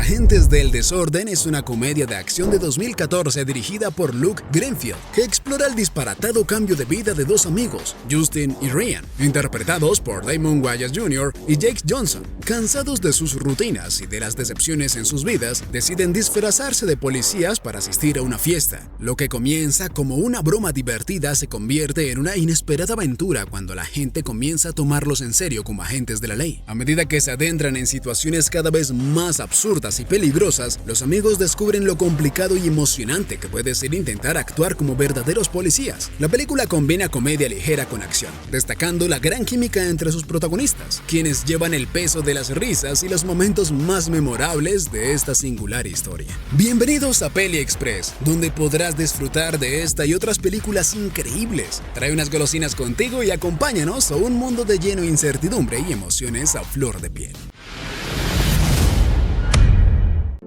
Agentes del Desorden es una comedia de acción de 2014 dirigida por Luke Greenfield, que explora el disparatado cambio de vida de dos amigos, Justin y Ryan, interpretados por Damon Wayans Jr. y Jake Johnson. Cansados de sus rutinas y de las decepciones en sus vidas, deciden disfrazarse de policías para asistir a una fiesta. Lo que comienza como una broma divertida se convierte en una inesperada aventura cuando la gente comienza a tomarlos en serio como agentes de la ley. A medida que se adentran en situaciones cada vez más absurdas y peligrosas, los amigos descubren lo complicado y emocionante que puede ser intentar actuar como verdaderos policías. La película combina comedia ligera con acción, destacando la gran química entre sus protagonistas, quienes llevan el peso de las risas y los momentos más memorables de esta singular historia. Bienvenidos a Peli Express, donde podrás disfrutar de esta y otras películas increíbles. Trae unas golosinas contigo y acompáñanos a un mundo de lleno de incertidumbre y emociones a flor de piel.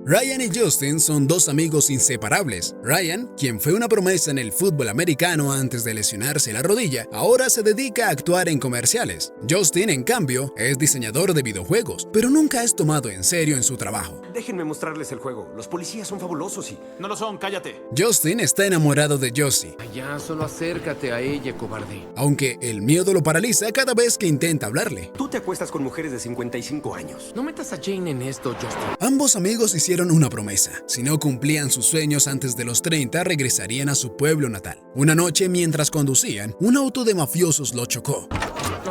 Ryan y Justin son dos amigos inseparables. Ryan, quien fue una promesa en el fútbol americano antes de lesionarse la rodilla, ahora se dedica a actuar en comerciales. Justin, en cambio, es diseñador de videojuegos, pero nunca es tomado en serio en su trabajo. Déjenme mostrarles el juego. Los policías son fabulosos y... No lo son, cállate. Justin está enamorado de Josie, Ya, solo acércate a ella, cobarde. aunque el miedo lo paraliza cada vez que intenta hablarle. tú te acuestas con mujeres de 55 años. No metas a Jane en esto, Justin. Ambos amigos hicieron una promesa. Si no cumplían sus sueños antes de los 30, regresarían a su pueblo natal. Una noche, mientras conducían, un auto de mafiosos lo chocó.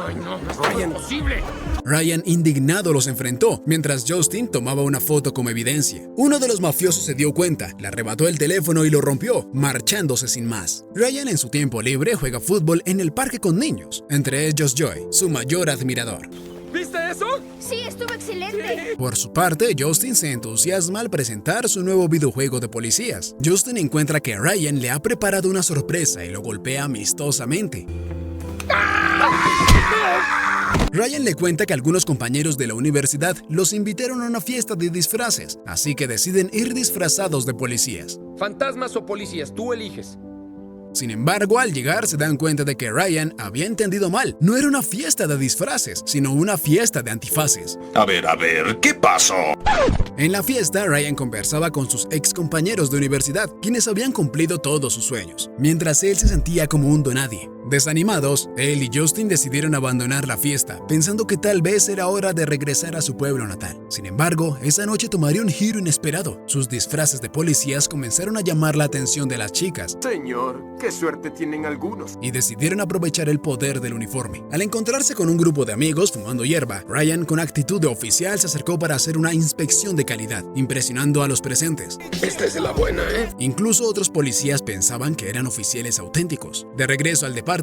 Ay, no, Ryan. es posible. Ryan, indignado, los enfrentó, mientras Justin tomaba una foto como evidencia. Uno de los mafiosos se dio cuenta, le arrebató el teléfono y lo rompió, marchándose sin más. Ryan, en su tiempo libre, juega fútbol en el parque con niños, entre ellos Joy, su mayor admirador. ¿Viste eso? Sí, estuvo excelente. Por su parte, Justin se entusiasma al presentar su nuevo videojuego de policías. Justin encuentra que Ryan le ha preparado una sorpresa y lo golpea amistosamente. Ryan le cuenta que algunos compañeros de la universidad los invitaron a una fiesta de disfraces, así que deciden ir disfrazados de policías. Fantasmas o policías, tú eliges. Sin embargo, al llegar se dan cuenta de que Ryan había entendido mal. No era una fiesta de disfraces, sino una fiesta de antifaces. A ver, ¿qué pasó? En la fiesta, Ryan conversaba con sus ex compañeros de universidad, quienes habían cumplido todos sus sueños, mientras él se sentía como un donadie. Desanimados, él y Justin decidieron abandonar la fiesta, pensando que tal vez era hora de regresar a su pueblo natal. Sin embargo, esa noche tomaría un giro inesperado. Sus disfraces de policías comenzaron a llamar la atención de las chicas, Señor, qué suerte tienen algunos. y decidieron aprovechar el poder del uniforme. Al encontrarse con un grupo de amigos fumando hierba, Ryan, con actitud de oficial, se acercó para hacer una inspección de calidad, impresionando a los presentes. Esta es la buena, ¿eh? Incluso otros policías pensaban que eran oficiales auténticos. De regreso al departamento,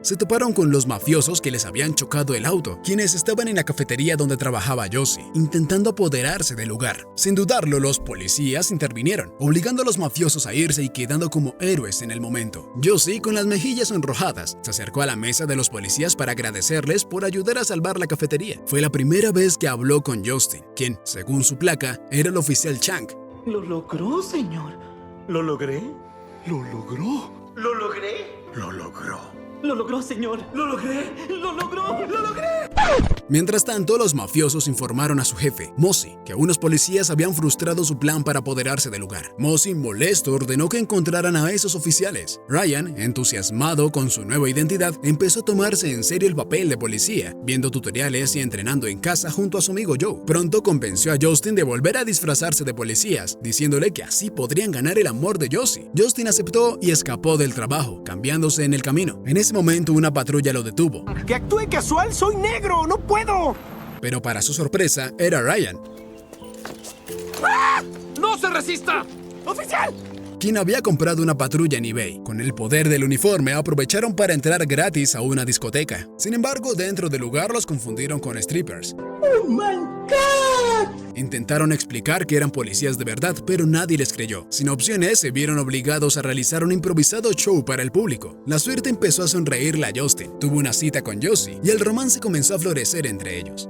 se toparon con los mafiosos que les habían chocado el auto, quienes estaban en la cafetería donde trabajaba Josie, intentando apoderarse del lugar. Sin dudarlo, los policías intervinieron, obligando a los mafiosos a irse y quedando como héroes en el momento. Josie, con las mejillas sonrojadas, se acercó a la mesa de los policías para agradecerles por ayudar a salvar la cafetería. Fue la primera vez que habló con Justin, quien, según su placa, era el oficial Chang. Lo logró, señor. ¿Lo logré? ¿Lo logró? ¿Lo logré? Lo logró. Lo logró, señor. Lo logré. Lo logró. Lo logré. Mientras tanto, los mafiosos informaron a su jefe, Mossy, que unos policías habían frustrado su plan para apoderarse del lugar. Mossy, molesto, ordenó que encontraran a esos oficiales. Ryan, entusiasmado con su nueva identidad, empezó a tomarse en serio el papel de policía, viendo tutoriales y entrenando en casa junto a su amigo Joe. Pronto convenció a Justin de volver a disfrazarse de policías, diciéndole que así podrían ganar el amor de Josie. Justin aceptó y escapó del trabajo, cambiándose en el camino. En ese momento, una patrulla lo detuvo, ¡Que actúe casual! ¡Soy negro! ¡No puedo! pero para su sorpresa, era Ryan, ¡No se resista! ¡Oficial! quien había comprado una patrulla en eBay. Con el poder del uniforme, aprovecharon para entrar gratis a una discoteca. Sin embargo, dentro del lugar los confundieron con strippers. ¡Oh, my God! Intentaron explicar que eran policías de verdad, pero nadie les creyó. Sin opciones, se vieron obligados a realizar un improvisado show para el público. La suerte empezó a sonreírle a Justin, tuvo una cita con Josie y el romance comenzó a florecer entre ellos.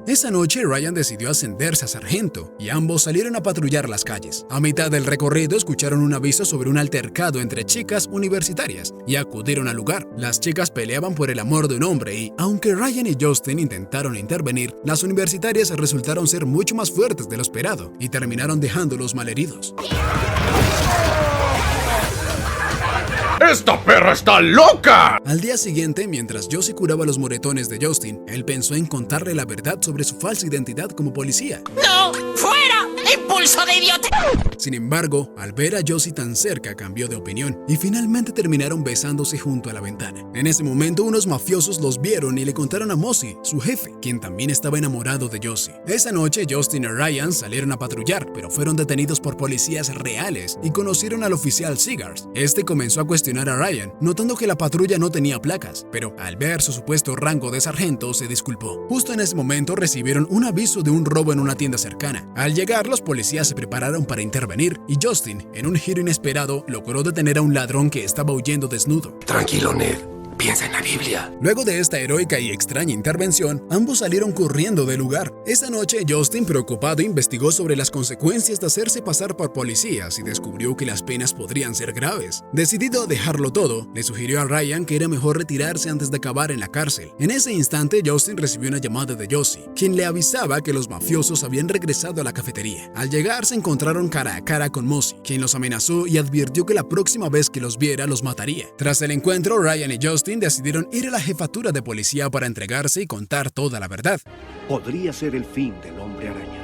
Esa noche, Ryan decidió ascenderse a sargento y ambos salieron a patrullar las calles. A mitad del recorrido, escucharon un aviso sobre un altercado entre chicas universitarias y acudieron al lugar. Las chicas peleaban por el amor de un hombre y, aunque Ryan y Justin intentaron intervenir, las universitarias universitarias resultaron ser mucho más fuertes de lo esperado y terminaron dejándolos malheridos. ¡Esta perra está loca! Al día siguiente, mientras Josie curaba los moretones de Justin, él pensó en contarle la verdad sobre su falsa identidad como policía. ¡No! ¡Fuera! ¡Impulso de idiota! Sin embargo, al ver a Josie tan cerca, cambió de opinión y finalmente terminaron besándose junto a la ventana. En ese momento, unos mafiosos los vieron y le contaron a Mossy, su jefe, quien también estaba enamorado de Josie. Esa noche, Justin y Ryan salieron a patrullar, pero fueron detenidos por policías reales y conocieron al oficial Seegers. Este comenzó a cuestionar a Ryan, notando que la patrulla no tenía placas, pero al ver su supuesto rango de sargento, se disculpó. Justo en ese momento recibieron un aviso de un robo en una tienda cercana. Al llegar, los policías se prepararon para intervenir y Justin, en un giro inesperado, logró detener a un ladrón que estaba huyendo desnudo. Tranquilo, Ned. Piensa en la Biblia. Luego de esta heroica y extraña intervención, ambos salieron corriendo del lugar. Esa noche, Justin, preocupado, investigó sobre las consecuencias de hacerse pasar por policías y descubrió que las penas podrían ser graves. Decidido a dejarlo todo, le sugirió a Ryan que era mejor retirarse antes de acabar en la cárcel. En ese instante, Justin recibió una llamada de Josie, quien le avisaba que los mafiosos habían regresado a la cafetería. Al llegar, se encontraron cara a cara con Mossy, quien los amenazó y advirtió que la próxima vez que los viera, los mataría. Tras el encuentro, Ryan y Justin decidieron ir a la jefatura de policía para entregarse y contar toda la verdad. Podría ser el fin del hombre araña.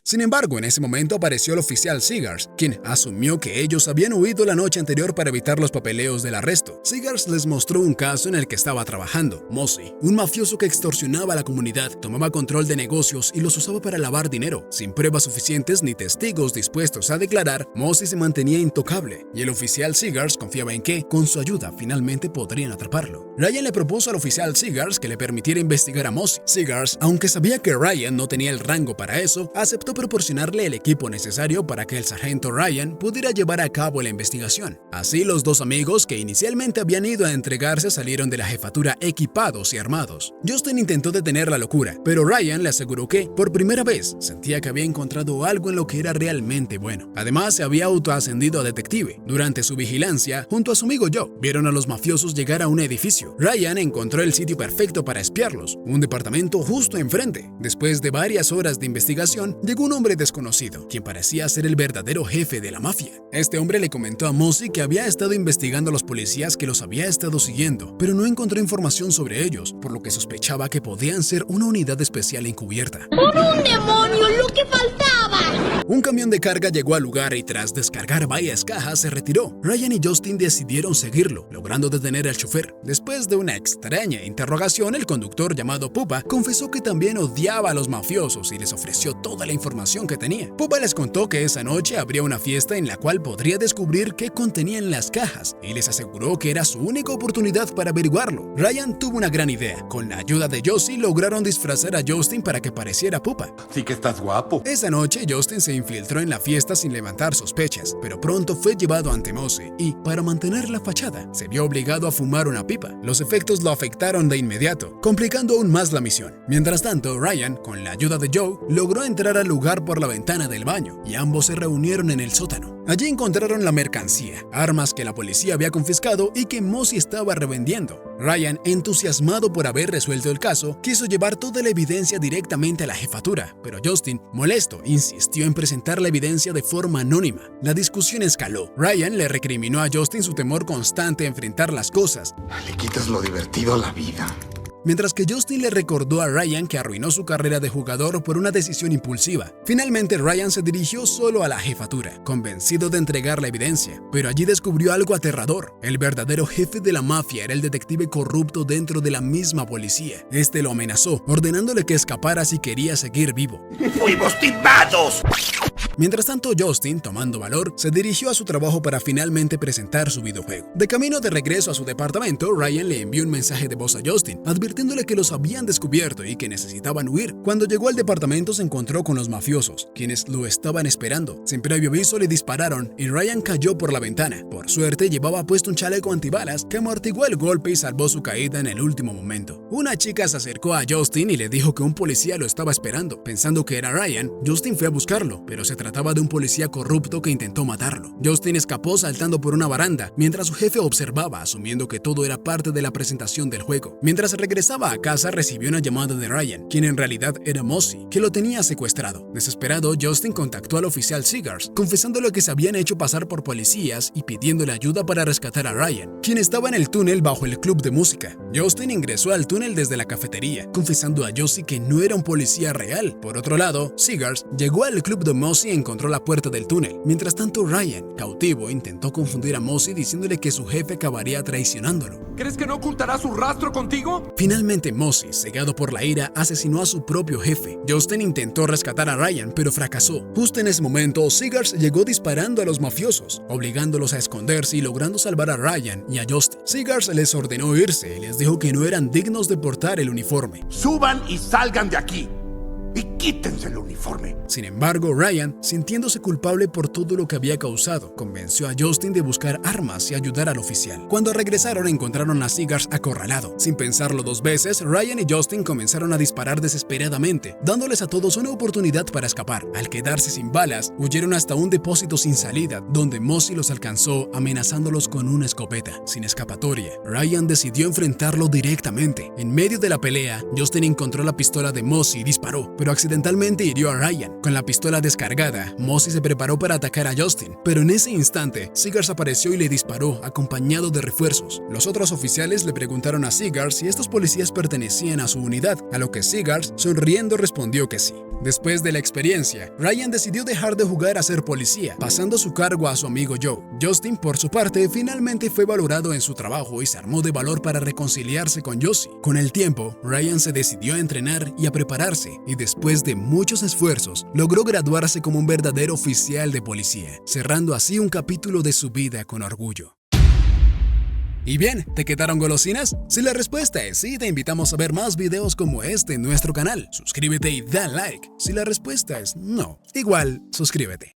Sin embargo, en ese momento apareció el oficial Seegers, quien asumió que ellos habían huido la noche anterior para evitar los papeleos del arresto. Seegers les mostró un caso en el que estaba trabajando. Mossy, un mafioso que extorsionaba a la comunidad, tomaba control de negocios y los usaba para lavar dinero. Sin pruebas suficientes ni testigos dispuestos a declarar, Mossy se mantenía intocable, y el oficial Seegers confiaba en que, con su ayuda, finalmente podrían atraparlo. Ryan le propuso al oficial Seegers que le permitiera investigar a Mossy. Seegers, aunque sabía que Ryan no tenía el rango para eso, aceptó proporcionarle el equipo necesario para que el sargento Ryan pudiera llevar a cabo la investigación. Así, los dos amigos que inicialmente habían ido a entregarse salieron de la jefatura equipados y armados. Justin intentó detener la locura, pero Ryan le aseguró que, por primera vez, sentía que había encontrado algo en lo que era realmente bueno. Además, se había autoascendido a detective. Durante su vigilancia, junto a su amigo Joe, vieron a los mafiosos llegar a un edificio. Ryan encontró el sitio perfecto para espiarlos, un departamento justo enfrente. Después de varias horas de investigación, llegó un hombre desconocido, quien parecía ser el verdadero jefe de la mafia. Este hombre le comentó a Mossy que había estado investigando a los policías que los había estado siguiendo, pero no encontró información sobre ellos, por lo que sospechaba que podían ser una unidad especial encubierta. ¡Por un demonio, lo que faltaba! Un camión de carga llegó al lugar y tras descargar varias cajas se retiró. Ryan y Justin decidieron seguirlo, logrando detener al chofer. Después de una extraña interrogación, el conductor llamado Pupa confesó que también odiaba a los mafiosos y les ofreció toda la información que tenía. Pupa les contó que esa noche habría una fiesta en la cual podría descubrir qué contenían las cajas y les aseguró que era su única oportunidad para averiguarlo. Ryan tuvo una gran idea. Con la ayuda de Josie lograron disfrazar a Justin para que pareciera Pupa. Sí que estás guapo. Esa noche Justin se infiltró en la fiesta sin levantar sospechas, pero pronto fue llevado ante Mossy y, para mantener la fachada, se vio obligado a fumar una pipa. Los efectos lo afectaron de inmediato, complicando aún más la misión. Mientras tanto, Ryan, con la ayuda de Joe, logró entrar al lugar por la ventana del baño y ambos se reunieron en el sótano. Allí encontraron la mercancía, armas que la policía había confiscado y que Mossy estaba revendiendo. Ryan, entusiasmado por haber resuelto el caso, quiso llevar toda la evidencia directamente a la jefatura, pero Justin, molesto, insistió en presentar la evidencia de forma anónima. La discusión escaló. Ryan le recriminó a Justin su temor constante a enfrentar las cosas. Le quitas lo divertido a la vida. Mientras que Justin le recordó a Ryan que arruinó su carrera de jugador por una decisión impulsiva. Finalmente, Ryan se dirigió solo a la jefatura, convencido de entregar la evidencia, pero allí descubrió algo aterrador. El verdadero jefe de la mafia era el detective corrupto dentro de la misma policía. Este lo amenazó, ordenándole que escapara si quería seguir vivo. ¡Fuimos timados! Mientras tanto, Justin, tomando valor, se dirigió a su trabajo para finalmente presentar su videojuego. De camino de regreso a su departamento, Ryan le envió un mensaje de voz a Justin, advirtiéndole que los habían descubierto y que necesitaban huir. Cuando llegó al departamento se encontró con los mafiosos, quienes lo estaban esperando. Sin previo aviso le dispararon y Ryan cayó por la ventana. Por suerte, llevaba puesto un chaleco antibalas que amortiguó el golpe y salvó su caída en el último momento. Una chica se acercó a Justin y le dijo que un policía lo estaba esperando. Pensando que era Ryan, Justin fue a buscarlo, pero se trató trataba de un policía corrupto que intentó matarlo. Justin escapó saltando por una baranda, mientras su jefe observaba, asumiendo que todo era parte de la presentación del juego. Mientras regresaba a casa, recibió una llamada de Ryan, quien en realidad era Mossy, que lo tenía secuestrado. Desesperado, Justin contactó al oficial Seegers, confesándole que se habían hecho pasar por policías y pidiéndole ayuda para rescatar a Ryan, quien estaba en el túnel bajo el club de música. Justin ingresó al túnel desde la cafetería, confesando a Josie que no era un policía real. Por otro lado, Seegers llegó al club de Mossy y encontró la puerta del túnel. Mientras tanto, Ryan, cautivo, intentó confundir a Mossy diciéndole que su jefe acabaría traicionándolo. ¿Crees que no ocultará su rastro contigo? Finalmente, Mossy, cegado por la ira, asesinó a su propio jefe. Justin intentó rescatar a Ryan, pero fracasó. Justo en ese momento, Seegers llegó disparando a los mafiosos, obligándolos a esconderse y logrando salvar a Ryan y a Justin. Seegers les ordenó irse y les dijo que no eran dignos de portar el uniforme. Suban y salgan de aquí. Y quítense el uniforme. Sin embargo, Ryan, sintiéndose culpable por todo lo que había causado, convenció a Justin de buscar armas y ayudar al oficial. Cuando regresaron, encontraron a Seegers acorralado. Sin pensarlo dos veces, Ryan y Justin comenzaron a disparar desesperadamente, dándoles a todos una oportunidad para escapar. Al quedarse sin balas, huyeron hasta un depósito sin salida, donde Mossy los alcanzó amenazándolos con una escopeta. Sin escapatoria, Ryan decidió enfrentarlo directamente. En medio de la pelea, Justin encontró la pistola de Mossy y disparó, pero accidentalmente hirió a Ryan. Con la pistola descargada, Mossy se preparó para atacar a Justin, pero en ese instante, Seegers apareció y le disparó, acompañado de refuerzos. Los otros oficiales le preguntaron a Seegers si estos policías pertenecían a su unidad, a lo que Seegers, sonriendo, respondió que sí. Después de la experiencia, Ryan decidió dejar de jugar a ser policía, pasando su cargo a su amigo Joe. Justin, por su parte, finalmente fue valorado en su trabajo y se armó de valor para reconciliarse con Josie. Con el tiempo, Ryan se decidió a entrenar y a prepararse, y después de muchos esfuerzos, logró graduarse como un verdadero oficial de policía, cerrando así un capítulo de su vida con orgullo. Y bien, ¿te quedaron golosinas? Si la respuesta es sí, te invitamos a ver más videos como este en nuestro canal. Suscríbete y da like. Si la respuesta es no, igual, suscríbete.